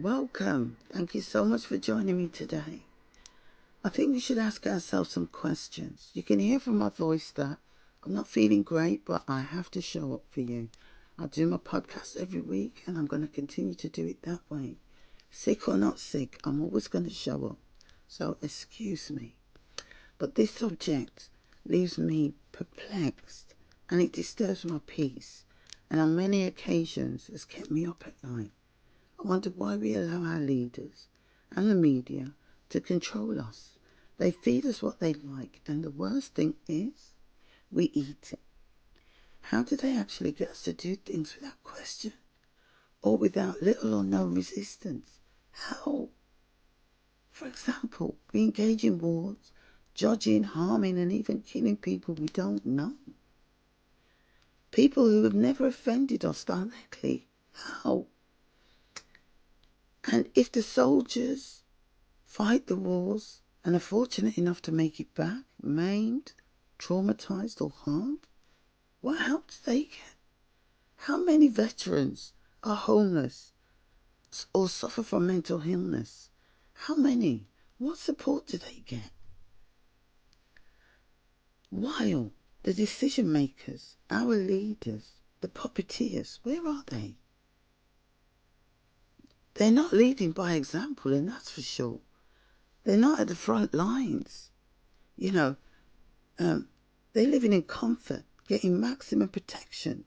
Welcome. Thank you so much for joining me today. I think we should ask ourselves some questions. You can hear from my voice that I'm not feeling great, but I have to show up for you. I do my podcast every week and I'm going to continue to do it that way. Sick or not sick, I'm always going to show up. So excuse me. But this subject leaves me perplexed and it disturbs my peace and on many occasions has kept me up at night. I wonder why we allow our leaders and the media to control us. They feed us what they like, and the worst thing is, we eat it. How do they actually get us to do things without question or without little or no resistance? How? For example, we engage in wars, judging, harming, and even killing people we don't know. People who have never offended us directly. How? And if the soldiers fight the wars and are fortunate enough to make it back, maimed, traumatized or harmed, what help do they get? How many veterans are homeless or suffer from mental illness? How many? What support do they get? While the decision makers, our leaders, the puppeteers, where are they? They're not leading by example, and that's for sure. They're not at the front lines. You know, they're living in comfort, getting maximum protection,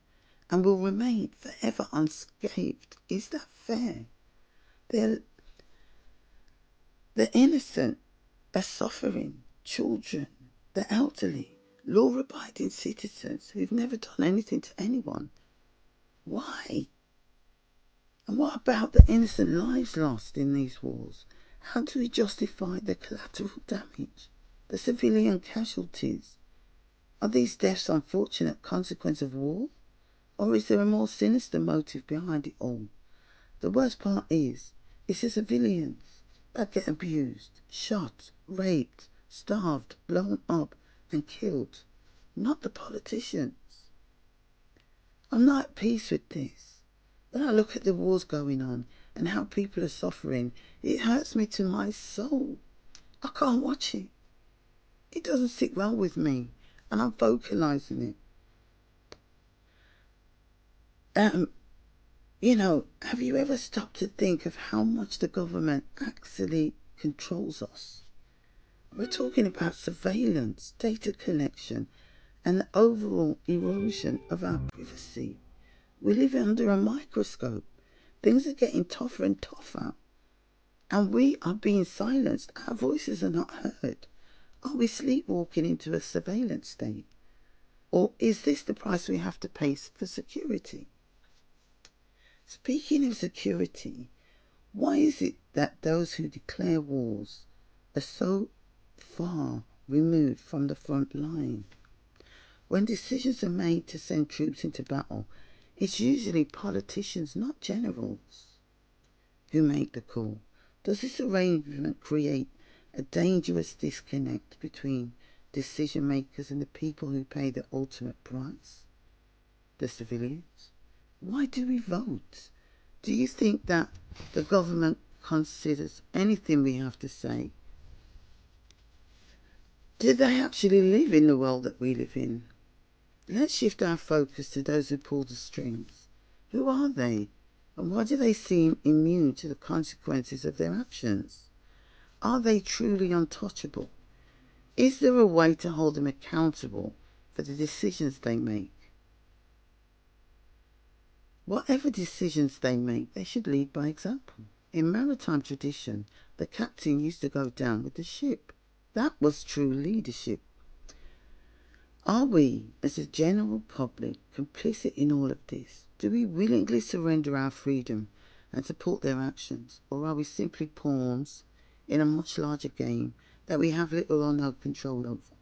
and will remain forever unscathed. Is that fair? They're, the innocent are suffering, children, the elderly, law-abiding citizens who've never done anything to anyone. Why? And what about the innocent lives lost in these wars? How do we justify the collateral damage, the civilian casualties? Are these deaths unfortunate consequence of war? Or is there a more sinister motive behind it all? The worst part is, it's the civilians that get abused, shot, raped, starved, blown up and killed, not the politicians. I'm not at peace with this. When I look at the wars going on and how people are suffering, it hurts me to my soul. I can't watch it. It doesn't sit well with me, and I'm vocalizing it. Have you ever stopped to think of how much the government actually controls us? We're talking about surveillance, data collection, and the overall erosion of our privacy. We live under a microscope. Things are getting tougher and tougher, and we are being silenced. Our voices are not heard. Are we sleepwalking into a surveillance state? Or is this the price we have to pay for security? Speaking of security, why is it that those who declare wars are so far removed from the front line? When decisions are made to send troops into battle, it's usually politicians, not generals, who make the call. Does this arrangement create a dangerous disconnect between decision makers and the people who pay the ultimate price, the civilians? Why do we vote? Do you think that the government considers anything we have to say? Do they actually live in the world that we live in? Let's shift our focus to those who pull the strings. Who are they? And why do they seem immune to the consequences of their actions? Are they truly untouchable? Is there a way to hold them accountable for the decisions they make? Whatever decisions they make, they should lead by example. In maritime tradition, the captain used to go down with the ship. That was true leadership. Are we, as a general public, complicit in all of this? Do we willingly surrender our freedom and support their actions? Or are we simply pawns in a much larger game that we have little or no control over?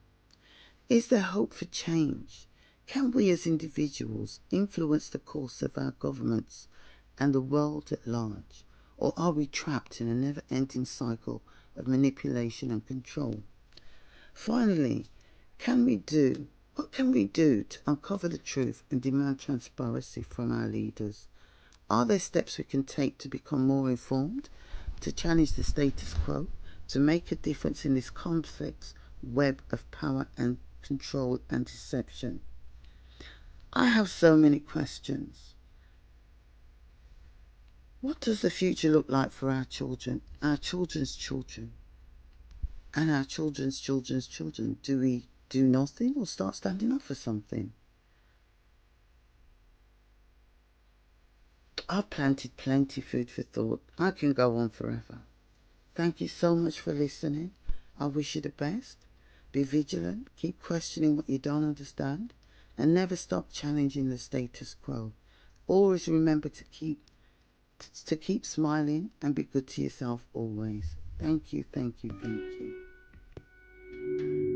Is there hope for change? Can we as individuals influence the course of our governments and the world at large? Or are we trapped in a never-ending cycle of manipulation and control? Finally, what can we do to uncover the truth and demand transparency from our leaders? Are there steps we can take to become more informed, to challenge the status quo, to make a difference in this complex web of power and control and deception? I have so many questions. What does the future look like for our children, our children's children, and our children's children's children? Do we do nothing or start standing up for something? I've planted plenty food for thought. I can go on forever. Thank you so much for listening. I wish you the best. Be vigilant, keep questioning what you don't understand, and never stop challenging the status quo. Always remember to keep smiling and be good to yourself always. Thank you, thank you, thank you.